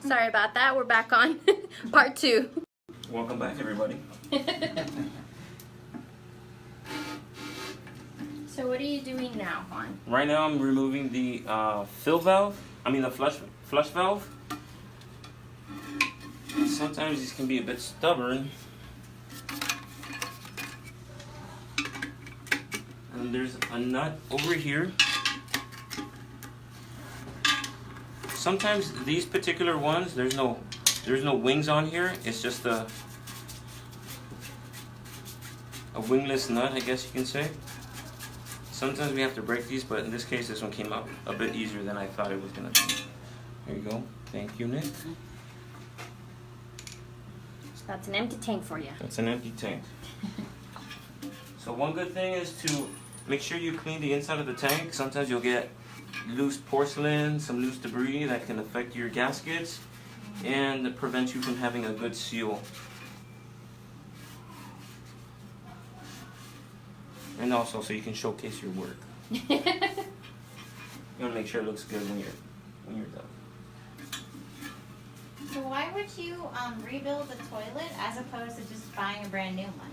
Sorry about that. We're back on part 2. Welcome back, everybody. So what are you doing now, Juan? Right now I'm removing the the flush valve. Sometimes these can be a bit stubborn. And there's a nut over here. Sometimes these particular ones, there's no wings on here. It's just a wingless nut, I guess you can say. Sometimes we have to break these, but in this case, this one came out a bit easier than I thought it was gonna be. There you go. Thank you, Nick. That's an empty tank for you. That's an empty tank. So one good thing is to make sure you clean the inside of the tank. Sometimes you'll get loose porcelain, some loose debris that can affect your gaskets and prevent you from having a good seal. And also so you can showcase your work. You want to make sure it looks good when you're done. So why would you rebuild the toilet as opposed to just buying a brand new one?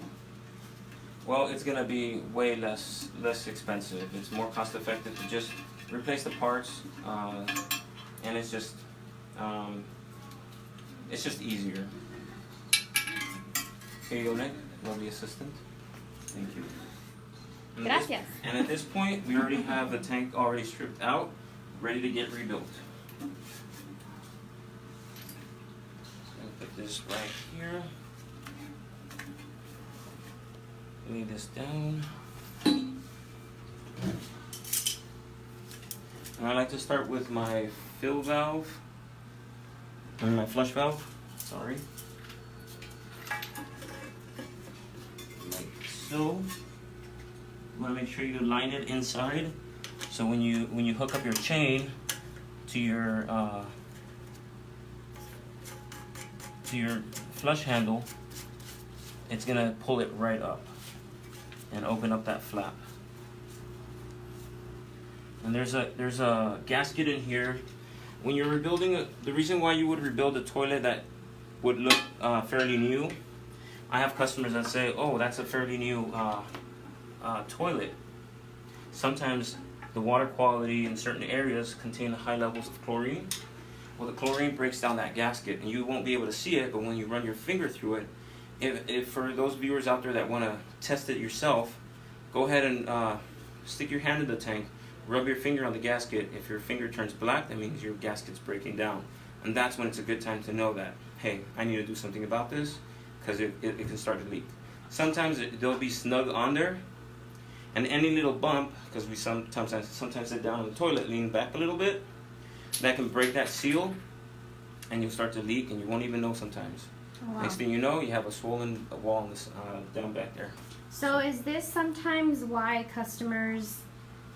Well, it's gonna be way less expensive. It's more cost effective to just replace the parts, and it's just easier. Here you go, Nick. Lovely assistant. Thank you. Gracias. And at this point, we already have the tank already stripped out, ready to get rebuilt. Put this right here. Lay this down. And I like to start with my fill valve, and my flush valve, sorry. Like so. You want to make sure you line it inside. So when you hook up your chain to your flush handle, it's gonna pull it right up and open up that flap. And there's a gasket in here. When you're rebuilding the reason why you would rebuild a toilet that would look fairly new, I have customers that say, "Oh, that's a fairly new toilet." Sometimes the water quality in certain areas contain high levels of chlorine. Well, the chlorine breaks down that gasket, and you won't be able to see it, but when you run your finger through it, if for those viewers out there that want to test it yourself, go ahead and stick your hand in the tank, rub your finger on the gasket. If your finger turns black, that means your gasket's breaking down. And that's when it's a good time to know that, hey, I need to do something about this, because it can start to leak. Sometimes they'll be snug on there, and any little bump, because we sometimes sit down on the toilet, lean back a little bit, that can break that seal, and you'll start to leak, and you won't even know sometimes. Oh, wow. Next thing you know, you have a swollen wall in this, down back there. So is this sometimes why customers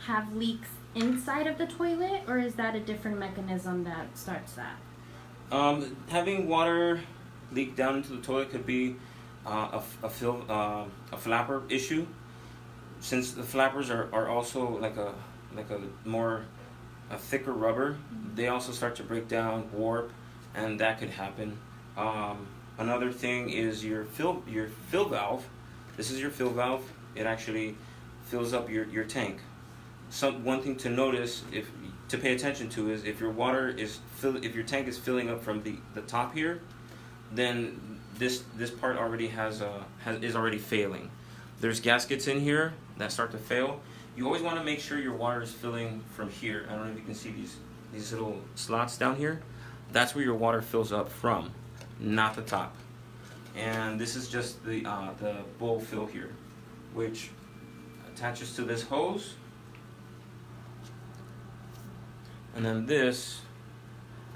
have leaks inside of the toilet, or is that a different mechanism that starts that? Having water leak down into the toilet could be a flapper issue. Since the flappers are also like a thicker rubber, they also start to break down, warp, and that could happen. Another thing is your fill valve. This is your fill valve. It actually fills up your tank. One thing to notice, to pay attention to, is if your tank is filling up from the top here, then this part already is already failing. There's gaskets in here that start to fail. You always want to make sure your water is filling from here. I don't know if you can see these little slots down here. That's where your water fills up from, not the top. And this is just the bowl fill here, which attaches to this hose. And then this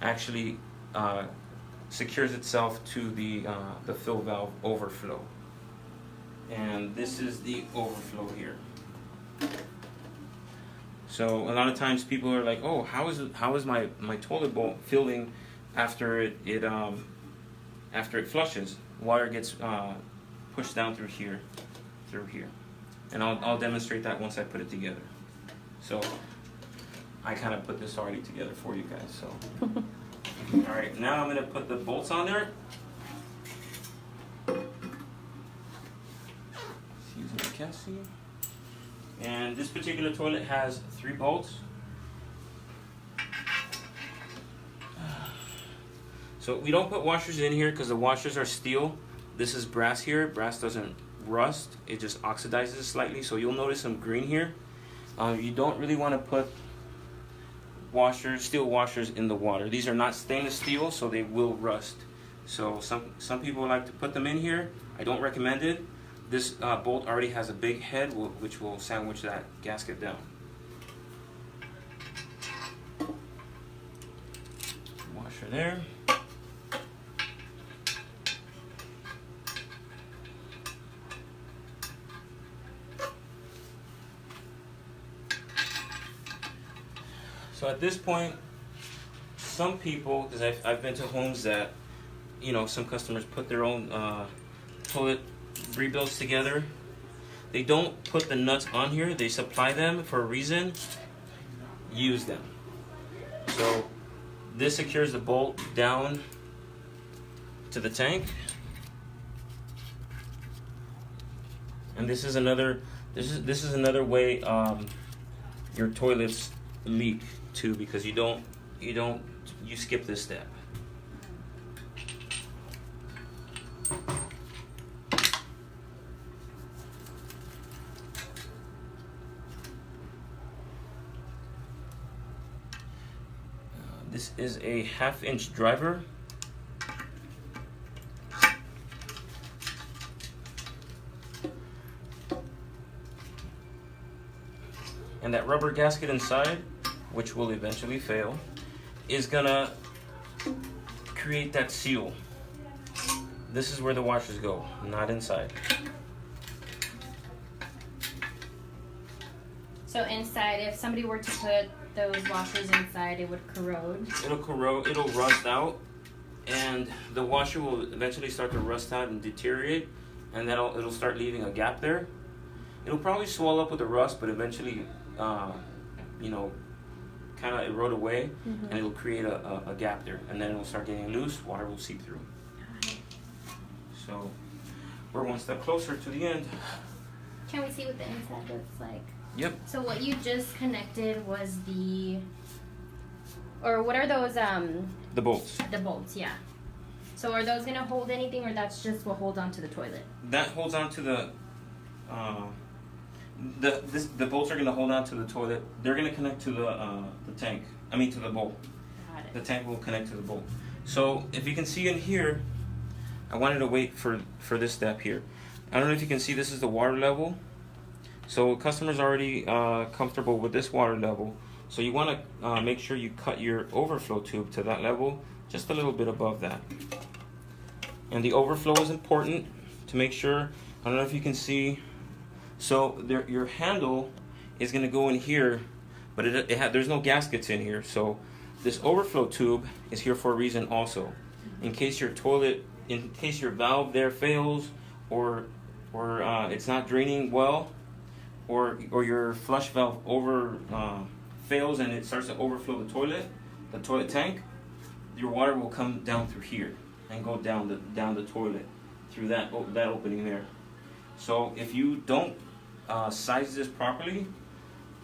actually secures itself to the fill valve overflow. And this is the overflow here. So a lot of times people are like, "Oh, how is my toilet bowl filling after it flushes?" Water gets pushed down through here, and I'll demonstrate that once I put it together. So I kind of put this already together for you guys. So all Alright, now I'm going to put the bolts on there. Using the Cassie. And this particular toilet has 3 bolts. So we don't put washers in here because the washers are steel. This is brass here. Brass doesn't rust. It just oxidizes slightly. So you'll notice some green here. You don't really want to put steel washers in the water. These are not stainless steel, so they will rust. So some people like to put them in here. I don't recommend it. This bolt already has a big head which will sandwich that gasket down. Washer there. So at this point, some people, because I've been to homes that, you know, some customers put their own toilet rebuilds together. They don't put the nuts on here. They supply them for a reason. Use them. So this secures the bolt down to the tank. And this is another way your toilets leak too, because you skip this step. This is a 1/2-inch driver. And that rubber gasket inside, which will eventually fail, is gonna create that seal. This is where the washers go, not inside. So inside, if somebody were to put those washers inside, it would corrode. It'll corrode, it'll rust out, and the washer will eventually start to rust out and deteriorate, and it'll start leaving a gap there. It'll probably swell up with the rust, but eventually, you know, kind of erode away, and it'll create a gap there, and then it'll start getting loose. Water will seep through. So we're one step closer to the end. Can we see what the inside looks like? Yep. So what you just connected was or what are those? The bolts. The bolts, yeah. So are those gonna hold anything, or that's just what holds onto the toilet? That holds on to the bolts are gonna hold on to the toilet. They're gonna connect to the tank. I mean to the bolt. Got it. The tank will connect to the bolt. So if you can see in here, I wanted to wait for this step here. I don't know if you can see, this is the water level. So customers already comfortable with this water level. So you want to make sure you cut your overflow tube to that level, just a little bit above that. And the overflow is important to make sure. I don't know if you can see. So your handle is going to go in here, but there's no gaskets in here. So this overflow tube is here for a reason also. In case your valve there fails, or it's not draining well, or your flush valve fails and it starts to overflow the toilet tank, your water will come down through here and go down the toilet through that opening there. So if you don't size this properly,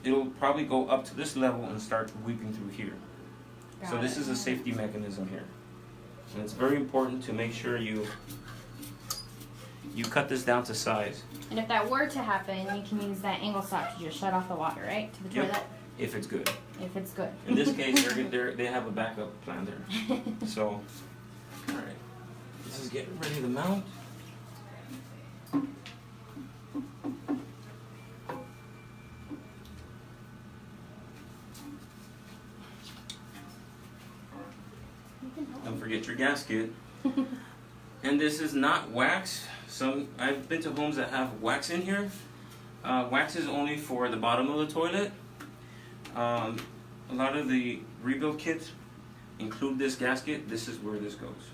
it'll probably go up to this level and start weeping through here. So this is a safety mechanism here, and it's very important to make sure you cut this down to size. And if that were to happen, you can use that angle stop to just shut off the water, right, to the toilet? If it's good. If it's good. In this case, they have a backup plan there. So, all right, this is getting ready to mount. Don't forget your gasket. And this is not wax. I've been to homes that have wax in here. Wax is only for the bottom of the toilet. A lot of the rebuild kits include this gasket. This is where this goes.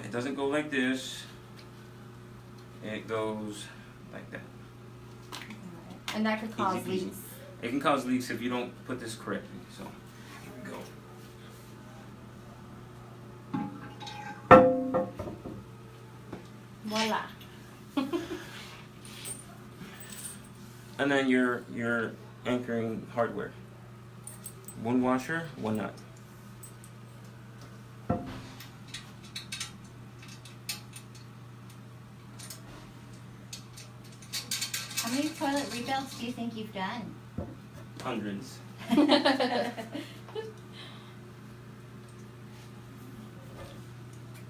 It doesn't go like this. It goes like that. And that could cause Easy peasy. leaks. It can cause leaks if you don't put this correctly. So here we go. and then your anchoring hardware. One washer, one nut. How many toilet rebuilds do you think you've done? Hundreds.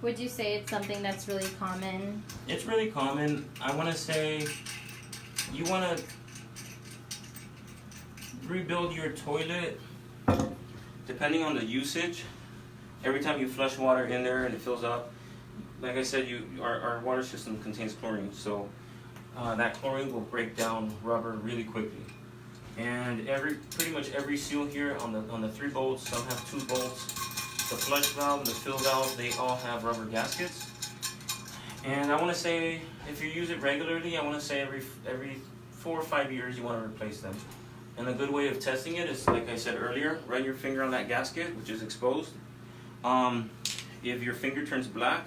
Would you say it's something that's really common? It's really common. I want to say you want to rebuild your toilet depending on the usage. Every time you flush water in there and it fills up, like I said, our water system contains chlorine, so that chlorine will break down rubber really quickly. And pretty much every seal here on the 3 bolts, some have 2 bolts. The flush valve and the fill valve, they all have rubber gaskets. And I want to say, if you use it regularly, I want to say every 4 or 5 years you want to replace them. And a good way of testing it is, like I said earlier, run your finger on that gasket, which is exposed. If your finger turns black,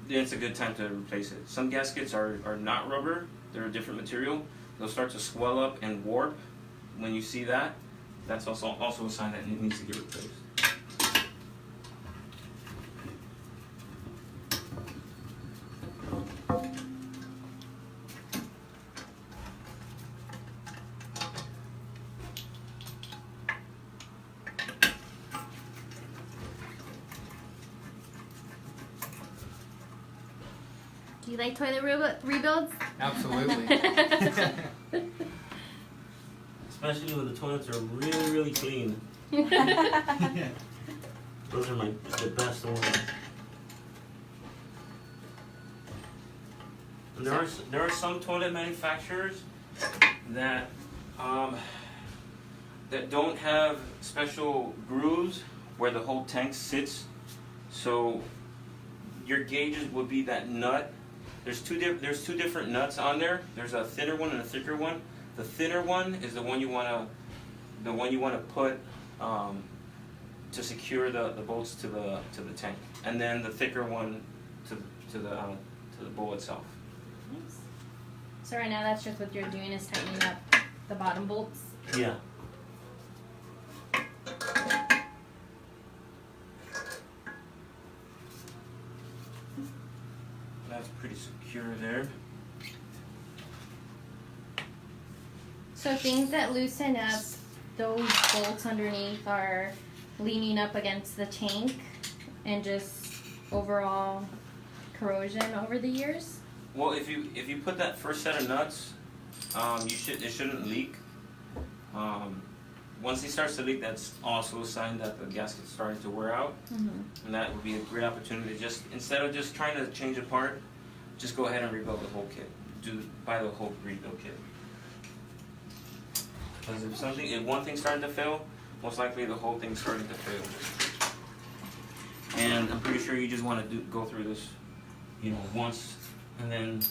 then it's a good time to replace it. Some gaskets are not rubber, they're a different material. They'll start to swell up and warp. When you see that, that's also a sign that it needs to get replaced. Do you like toilet rebuilds? Absolutely. Especially when the toilets are really, really clean. Those are the best ones. And there are some toilet manufacturers that that don't have special grooves where the whole tank sits. So your gauges would be that nut. There's two different nuts on there. There's a thinner one and a thicker one. The thinner one is the one you wanna put to secure the bolts to the tank, and then the thicker one to the bowl itself. Nice. So right now that's just what you're doing is tightening up the bottom bolts. Yeah. That's pretty secure there. So things that loosen up those bolts underneath are leaning up against the tank and just overall corrosion over the years. Well, if you put that first set of nuts, it shouldn't leak. Once it starts to leak, that's also a sign that the gasket's starting to wear out, and that would be a great opportunity to just, instead of just trying to change a part, just go ahead and rebuild the whole kit. Buy the whole rebuild kit. Because if one thing's starting to fail, most likely the whole thing's starting to fail. And I'm pretty sure you just want to go through this, once, and then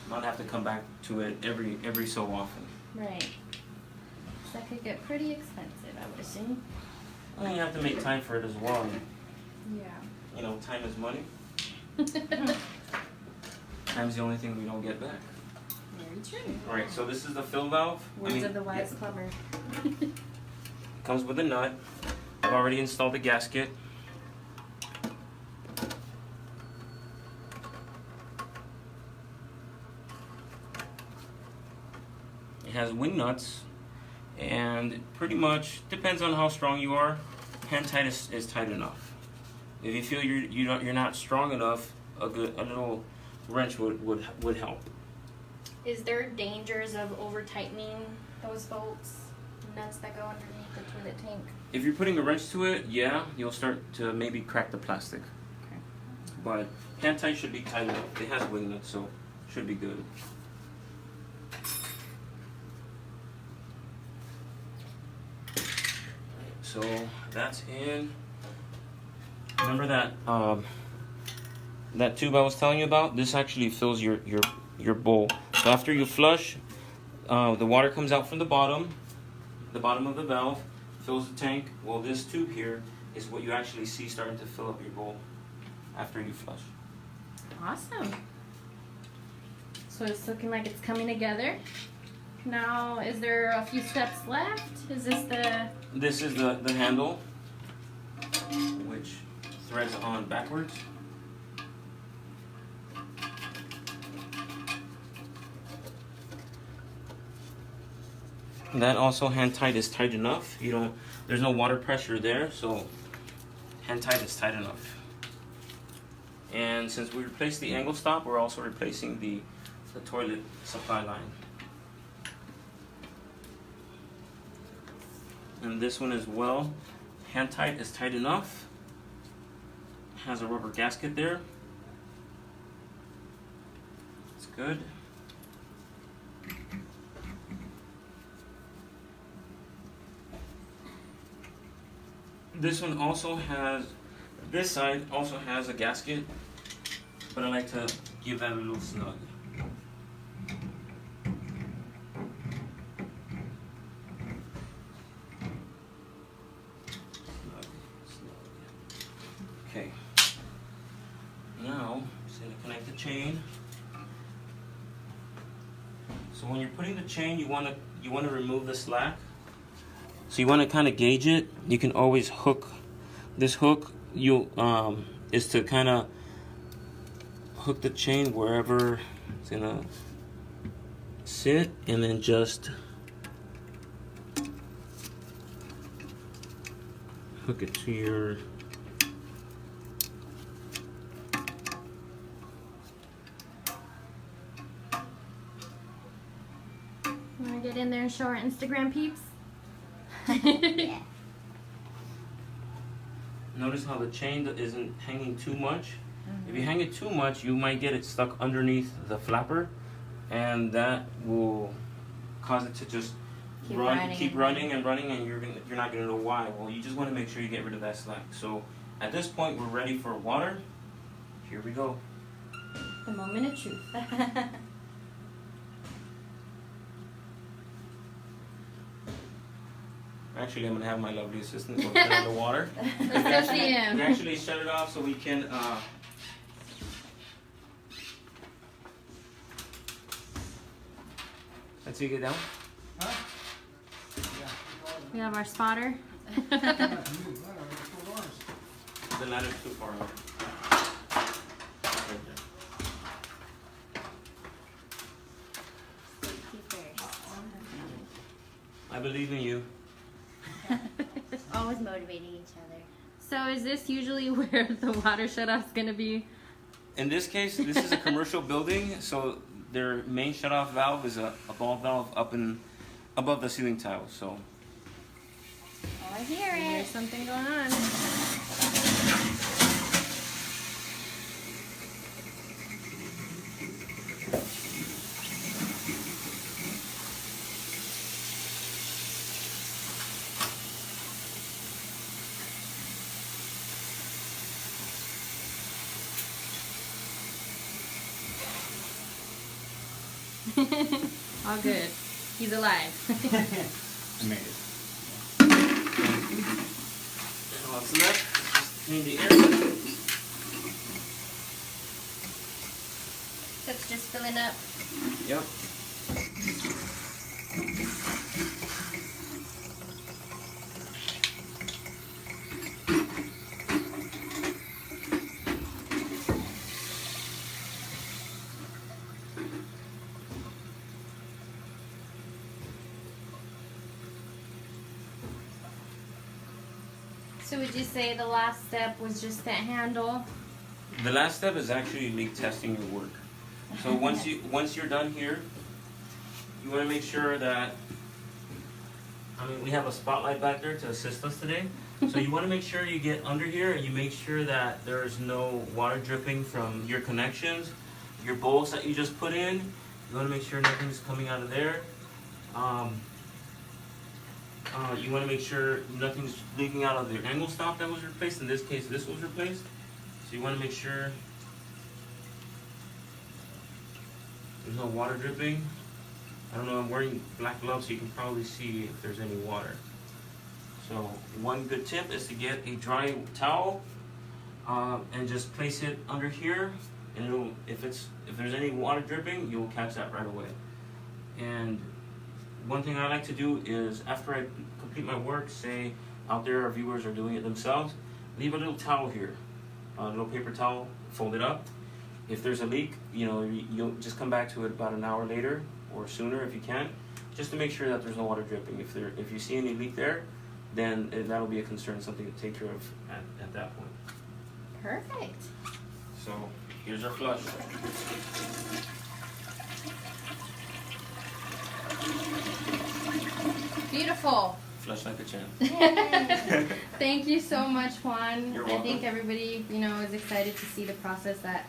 not have to come back to it every so often. Right. That could get pretty expensive, I would assume. Well, you have to make time for it as well. Yeah. Time is money. Time's the only thing we don't get back. Very true. Alright, so this is the fill valve. Words of the wise plumber. Comes with a nut. I've already installed the gasket. It has wing nuts, and pretty much depends on how strong you are. Hand tight is tight enough. If you feel you're not strong enough, a little wrench would help. Is there dangers of over tightening those bolts, nuts that go underneath the toilet tank? If you're putting a wrench to it, yeah, you'll start to maybe crack the plastic. Okay. But hand tight should be tight enough. It has wing nuts, so should be good. So that's in. Remember that tube I was telling you about? This actually fills your bowl. So after you flush, the water comes out from the bottom of the valve, fills the tank. Well, this tube here is what you actually see starting to fill up your bowl after you flush. Awesome. So it's looking like it's coming together. Now, is there a few steps left? Is this the... This is the handle, which threads on backwards. That also hand tight is tight enough. There's no water pressure there, so hand tight is tight enough. And since we replaced the angle stop, we're also replacing the toilet supply line. And this one as well, hand tight is tight enough. Has a rubber gasket there. It's good. This one also has, this side also has a gasket, but I like to give that a little snug. Okay. Now, just gonna connect the chain. So when you're putting the chain, you wanna remove the slack. So you want to kind of gauge it. You can always hook this hook. Is to kind of hook the chain wherever it's gonna sit, and then just hook it to your. Want to get in there and show our Instagram peeps? Yeah. Notice how the chain isn't hanging too much. If you hang it too much, you might get it stuck underneath the flapper, and that will cause it to just keep running, and you're not gonna know why. Well, you just want to make sure you get rid of that slack. So at this point, we're ready for water. Here we go. The moment of truth. Actually, I'm gonna have my lovely assistant go turn on the water. We actually shut it off so we can. Let's see you get down. We have our spotter. The ladder's too far away. Right there. I believe in you. Always motivating each other. So is this usually where the water shutoff's gonna be? In this case, this is a commercial building, so their main shutoff valve is a ball valve above the ceiling tile. So. Oh, I hear There's it. something going on. All good. He's alive. I made it. And what's left? Just clean the air. So it's just filling up. Yep. So would you say the last step was just that handle? The last step is actually leak testing your work. So once you're done here, you want to make sure that, we have a spotlight back there to assist us today. So you want to make sure you get under here and you make sure that there's no water dripping from your connections, your bolts that you just put in. You want to make sure nothing's coming out of there. You want to make sure nothing's leaking out of the angle stop that was replaced. In this case, this was replaced. So you want to make sure there's no water dripping. I don't know, I'm wearing black gloves so you can probably see if there's any water. So one good tip is to get a dry towel and just place it under here, and if there's any water dripping, you'll catch that right away. And one thing I like to do is after I complete my work, say out there our viewers are doing it themselves, leave a little towel here, a little paper towel, fold it up. If there's a leak, you'll just come back to it about an hour later or sooner if you can, just to make sure that there's no water dripping. If you see any leak there, then that'll be a concern, something to take care of at that point. Perfect. So here's our flush. Beautiful. Flush like a champ. Thank you so much, Juan. You're I welcome. think everybody, is excited to see the process that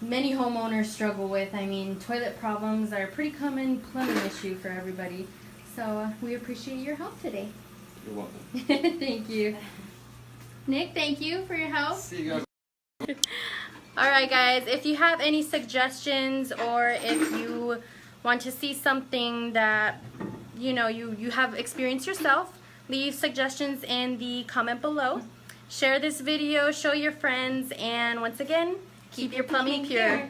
many homeowners struggle with. I mean, toilet problems are a pretty common plumbing issue for everybody. So we appreciate your help today. You're welcome. Thank you. Nick, thank you for your help. See you guys. Alright guys, if you have any suggestions or if you want to see something that you have experienced yourself, leave suggestions in the comment below. Share this video, show your friends, and once again, keep your plumbing pure.